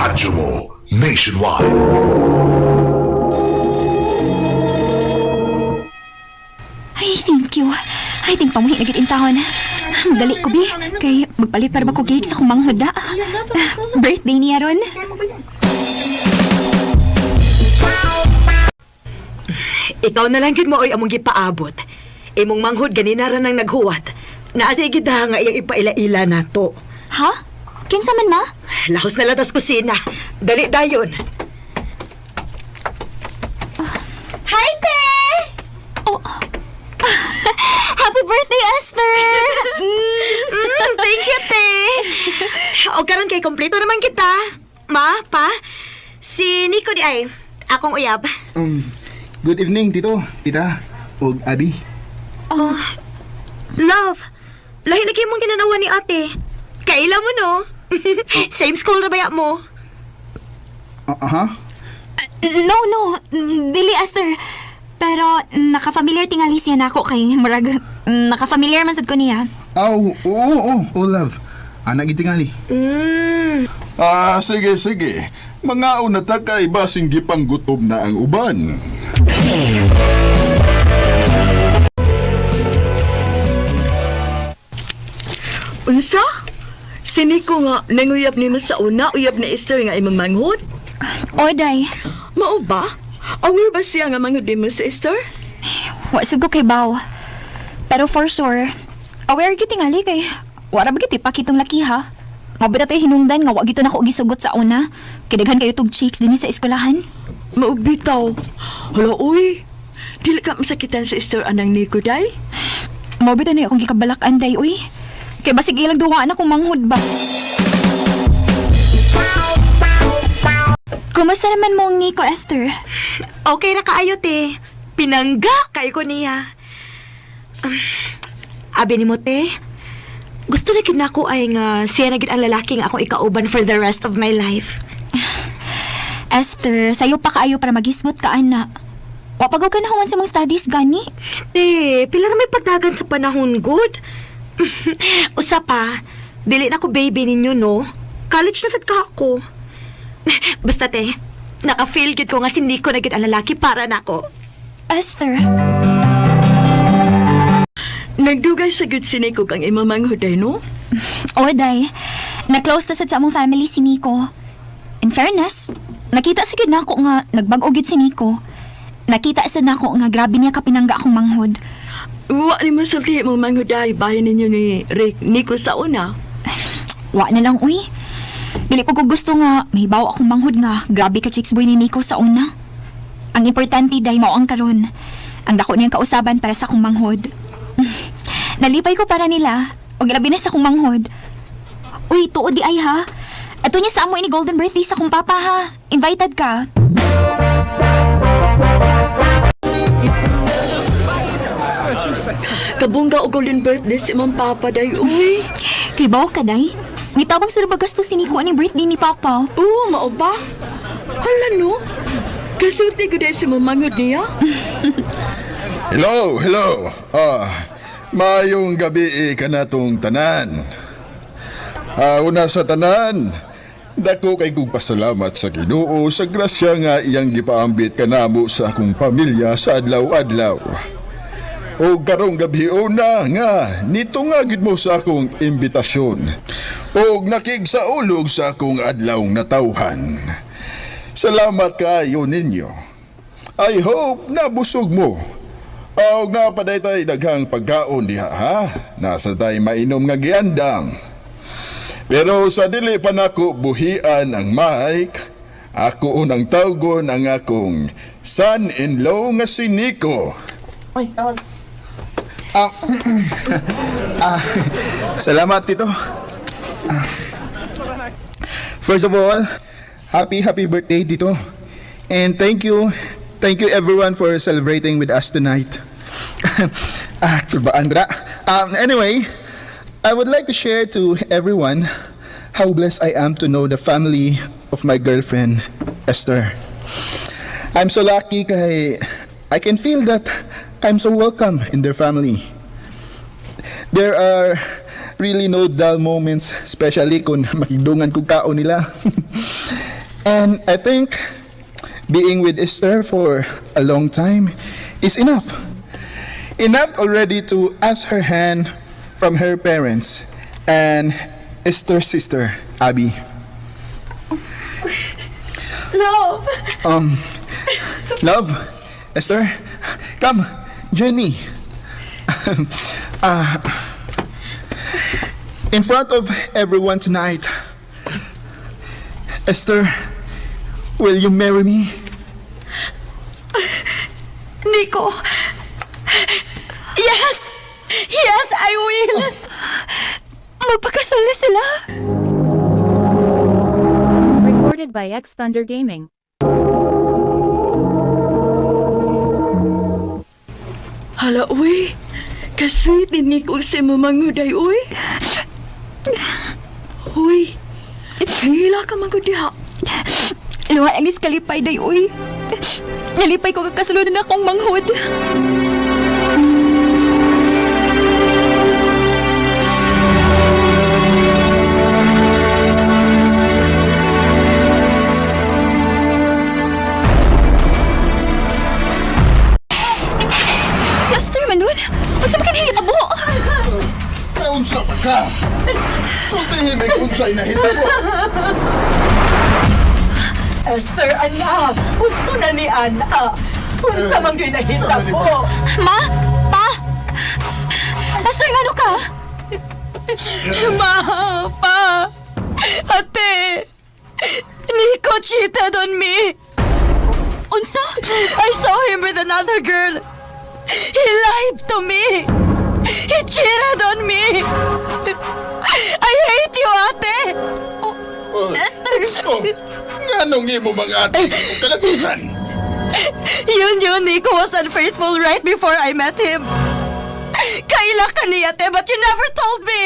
Radyo mo nationwide. Ay, thank you. Ay, ting pamuhi na gitintahon. Magali ko, bi. Kay magpalit para ba ko cake sa kumanghod na. Birthday niya ron. Ikaw na lang yun mo oy among gipaabot. Imong manghod ganina ra nang naghuwat. Naasay gid nga iyang ipaila-ila nato. Ha? Kinsa man, ma? Lahos na latas kusina. Dali dayon. Hi, te! Oh. Happy birthday, Esther! Thank you, te. O karon kay kompleto naman kita. Ma, pa, si Nico di ay akong uyab. Good evening, Tito, Tita, ug Abi. Love, lahi na kayo mong ginanawa ni ate. Kaila mo, no? Same school na baya mo. No. Dili, Esther. Pero naka-familiar tingali siya na ako kay murag. Naka-familiar man sad ko niya. Oo, love. Anak gitingali. Sige. Mga una ta kay basing gipang gutom na ang uban. Unsa? Sini ko nga nanguyab nimo sa una, uyab na Esther nga imong manghod. Oday, Mao ba? Aware ba siya nga manghod nimo sa Esther? wa sad ko kay Bao. Pero for sure, aware gid tingali kay wala ba gid ipakitong laki ha. Mabita tayo hinungdan nga wa gito na ko gisugot sa una. Kidaghan kayo tog chicks dinhi sa eskwelahan. Mao bitaw. Hala uy. Dili ka masakitan sa Esther anang Nico day? Mabita na akong gikabalak anday uy. Kay basig ilang duwa na kung manghod ba. Kumusta naman mong Nico, Esther? Okay na kaayo, te. Pinangga kay ko niya. Abi ni mo, te. Gusto na kinako ay nga siya na gid ang lalaki nga akong ikauban for the rest of my life. Esther, sayo pa kaayo para magisgot ka, ana. Wapagaw ka na human sa mong studies, gani? Te, pila na may pagdagan sa panahon, good? Usa pa, dili na ko baby ninyo, no? College na sad ka ako. Basta, te, naka-feel gid ko nga si Nico na gid ang lalaki para nako. Esther, Nagdugay sa gud si Nico kang imong manghod day, no? Oday, na-close na sad sa among family si Nico. In fairness, nakita sigid na ako nga nagbag-o gid si Nico. Nakita sad na ako nga grabe niya kapinangga akong manghod. Wa ni mo sulti mo manghod day bayan ninyo ni Nico sa una. Wa na lang, uy. Dili po ko gusto nga mahibaw akong manghod nga grabe ka chicks boy ni Nico sa una. Ang importante day mao ang karon. Ang dako niyang kausaban para sa akong manghod. Nalipay ko para nila o grabe na sa akong manghod. Uy, tuod di ay ha. Ato niya sa amo ini golden birthday sa akong papa ha. Invited ka. Kabungga og golden birthday si imong papa day, uy. Kay bawa ka day. Ngitabang sa bagastos si Nico ani birthday ni papa. Oo, mao ba? Hala no. Kasulti ko day si imong manghod niya. Hello. Mayong gabi kanatong tanan. Una sa tanan, dako kay kong pasalamat sa Ginoo sa grasya nga iyang gipaambit kanamo sa akong pamilya sa adlaw-adlaw. O karong gabi una nga nito nga gid mo sa akong imbitasyon. O nakigsaulog sa akong adlawng natawhan. Salamat kayo ninyo. I hope nabusog mo. O nga paday tay daghang pagkaon diha ha. Nasa tay mainom nga giandam. Pero sa dili pa nako buhian ang mic, ako unang tawgon ang akong son-in-law nga si Nico. Salamat, Tito. First of all, happy birthday, Tito. And thank you everyone for celebrating with us tonight. Kulbaan dra. Anyway, I would like to share to everyone how blessed I am to know the family of my girlfriend, Esther. I'm so lucky kay I can feel that I'm so welcome in their family. There are really no dull moments, especially kung makidungan kong kao nila. And I think being with Esther for a long time is enough. Enough already to ask her hand from her parents and Esther's sister, Abby. Love! Love, Esther, come, join me. In front of everyone tonight, Esther, will you marry me? Nico! Yes! Yes, I will! Magpakasal na sila. Recorded by X Thunder Gaming. Hala, uy. Kasweet ni Nico si mamanguday, uy. Uy. Hila ka magudi ha. Luha ang iskalipay day, uy. Nalipay ko kakasunod na akong manghod. Si Esther man ron. Unsa man kanang hitabo? Unsa pa ka? Sabihin may unsay na hitabo. Esther, anak! Gusto na ni Ana! Unsa man ginahita ko! Ma? Pa? Esther, ngano ka? Ma! Pa! Ate! Nico cheated on me! Unsa? I saw him with another girl! He lied to me! He cheated on me! I hate you, ate! Esther! Nganong imo mga ate kung kalagutan? You knew Nico was unfaithful right before I met him! Kaila ka ni ate, but you never told me!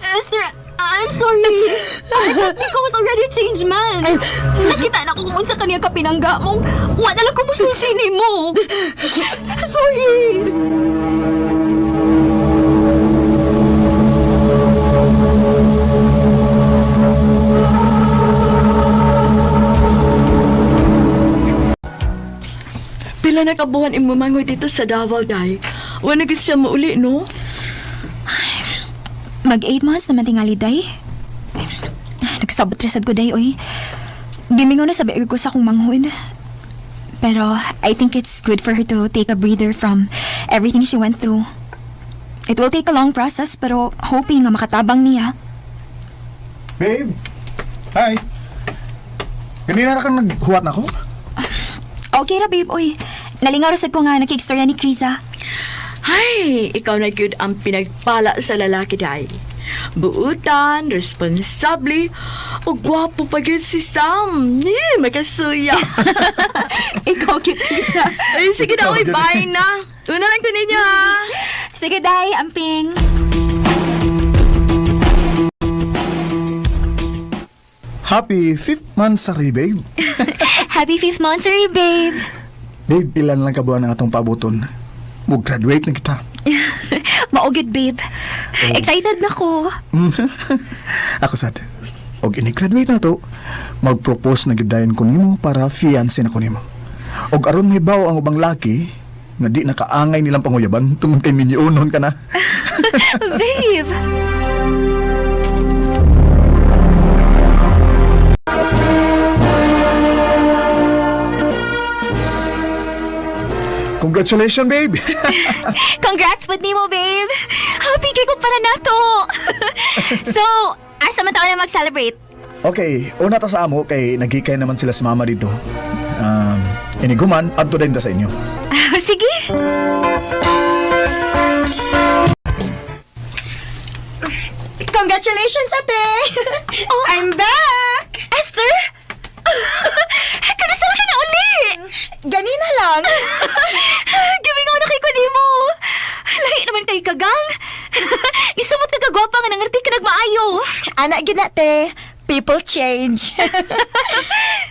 Esther, I'm sorry. I thought Nico was already a changed man. Nakita na ko kung unsa kaniya ka pinangga mong wala lang ko musulti ni mo. Sorry. Pila na kabuhan imamangoy dito sa Davao, day. Wala gid siya mauli, no? Mag 8 months naman tingali, day. Nagsabot resad ko, day, oy. Gimingaw na sabi ko sa akong manghod. Pero I think it's good for her to take a breather from everything she went through. It will take a long process, pero hoping nga makatabang niya. Babe, hi. Kanina na kang naghuwat na ko? Okay ra, babe, oy. Nalingaw rasad ko nga nakikstorya ni Kriza. Ay, ikaw na good ang pinagpala sa lalaki, day. Buutan, responsable, o gwapo pa yun si Sam. Makasuya. Ikaw, cute, Kriza. Ay, sige na, uy, bye na. Una lang ko ninyo, ha? Sige, day, amping. Happy 5th monthsary, babe. Happy 5th monthsary, babe. Babe, ilan lang kabuhan ang atong pabuton. Mag-graduate na kita. Maugid, babe. Excited na ko. Ako sad. Og ini-graduate na to, mag-propose na gidayon ko nimo para fiancé na ko nimo. Og aron may bawo ang ubang laki, nga di nakaangay nilang panguyaban, tungod kay minyunon ka na. Babe. Congratulations, babe! Congrats pud nimo, babe. Happy kay ko para nato. So, asa man tayo na mag-celebrate? Okay, una ta sa amo kay nagikay naman sila sa mama dito. Iniguman, adto din ta sa inyo. Sige. Congratulations, ate! I'm back! Esther? Kanasa ka na uli? Ganina lang! Gibingaw na kay ko nimo. Lahi naman kay kagang. Isa mo tagagwapa nga nangarti ka nagmaayo. Anak ginate, people change.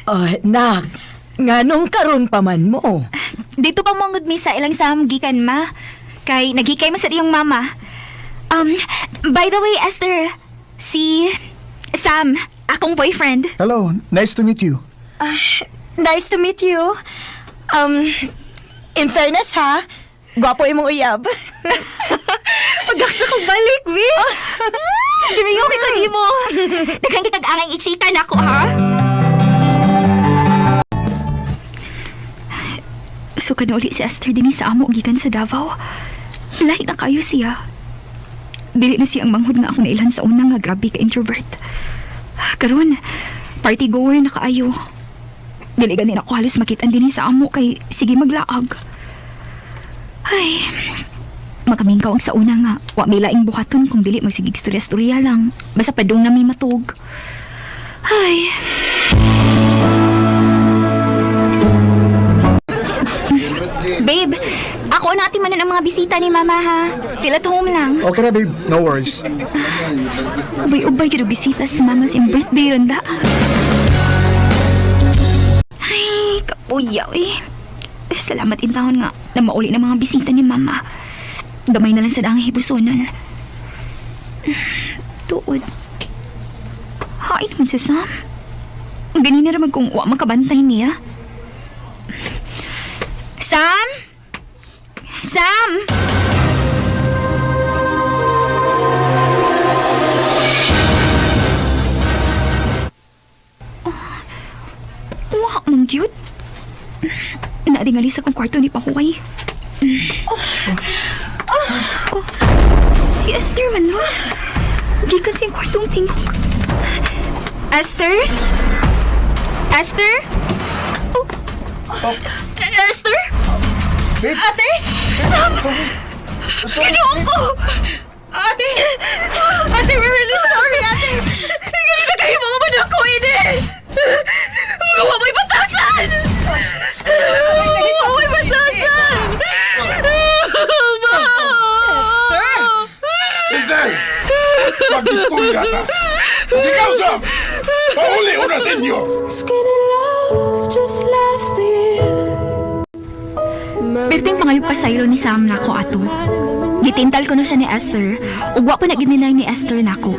Oh, nak, nganong karon pa man mo? Dito pa mongod mi sa ilang gikan, ma. Kay naghikay man sa iyong mama. By the way, Esther, si Sam, Akong boyfriend. Hello, nice to meet you. Nice to meet you. In fairness ha, gwapo imong uyab. Pagdaksa kong balik, Bi. Dimiyo kita mo. Daghang kitag angang ichika na ako, ha? So, uli si Esther din sa amo gikan sa Davao. Lahi na kayo siya. Dili na siyang manghod nga ako nailan sa unang nga grabe ka introvert. Karon, party goer na kaayo. Dili ganin ako halos makitaan din sa amo kay sige maglaag. Ay, makamingkaw ang sa una nga. Wa may laing buhaton kung dili magsigig storya-storya lang. Basta padung na may matug. Ay. Babe, ako natin manan ang mga bisita ni Mama ha. Feel at home lang. Okay na, babe. No worries. Ubay-ubay kito bisita sa Mama sa birthday ronda. Ay, kapuyaw eh. Salamat intahon nga na mauli ng mga bisita ni Mama. Gamay na lang sa dang hibusonan. Tuod. Hain naman sa Sam. Ganina naman kung wa makabantay niya. Sam! Sam! Wah, mang cute. Naadingali sa kong kwarto ni Pahuay. Si Esther man mo. Gikan siyang kwartong tingog. Esther? Esther? Esther? Babe? Ate? Sam! Ginoon ko! Ate! Ate, we're really sorry, ate! Ganito kayo mga manak ko, ini! Mga may batasan! Mga may batasan! Esther! Mag-istorya ka! Ikaw, Sam! Pauli una sa inyo! Skinny love just last the year. Perting pangayo pasaylo ni Sam nako ato. Gitintal ko na siya ni Esther, ug wa pa nagininay ni Esther nako.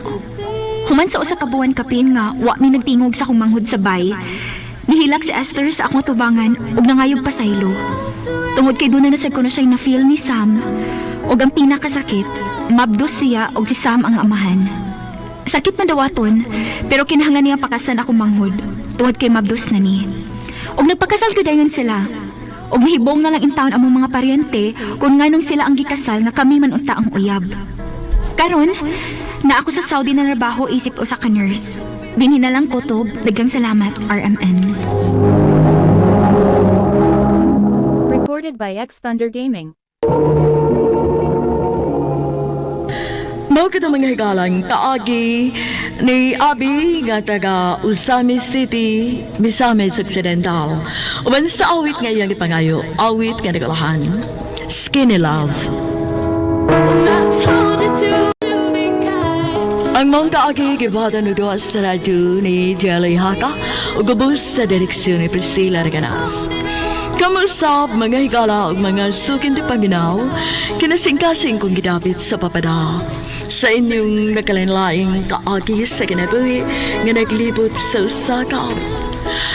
Human sa usa ka buwan kapin nga wa mi nagtingog sa akong manghod sa bay. Nihilak si Esther sa akong tubangan ug nangayog pasaylo. Tungod kay dunay na sad ko na siya na feel ni Sam. Ug ang pinakasakit, mabdos siya ug si Sam ang amahan. Sakit man dawaton, pero kinahanglan niya pakasan akong manghod. Tungod kay mabdos na ni. Ug nagpakasal ko dayon sila. Og nahibong na lang intawon among mga paryente kung nganong sila ang gikasal nga kami man unta ang uyab. Karon, na ako sa Saudi na trabaho isip usa ka nurse. Dinhi na lang kutob, daghang salamat RMN. Recorded by X Thunder Gaming. Mao kita mga higalang kaagi ni Abi nga taga Usami City, Misamis Occidental. Uban sa awit nga iyang ipangayo, awit nga nagalahan, Skinny Love. I told you to be kind. Ang mong kaagi gibatan no doas sa radyo ni Jelly Haka o gubos sa direksyon ni Priscilla Reganas. Kamusap mga higala o mga sukin di paminaw, kinasingkasing kong gidapit sa papada. Sa inyong nakalinlaing kaagi sa kinabuhi nga naglibot sa Osaka.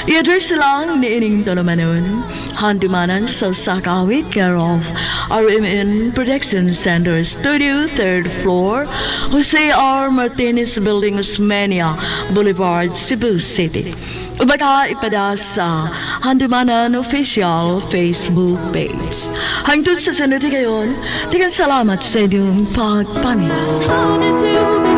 I-address lang ni ining tulumanon, handumanan sa Osaka with care of RMN Production Center Studio, 3rd floor, Jose R. Martinez Building, Osmeña Boulevard, Cebu City. Ubaga ipada sa Handumanan Official Facebook page. Hangtod sa sunod ngayon, tigang salamat sa inyong pagpaminaw. Told you to be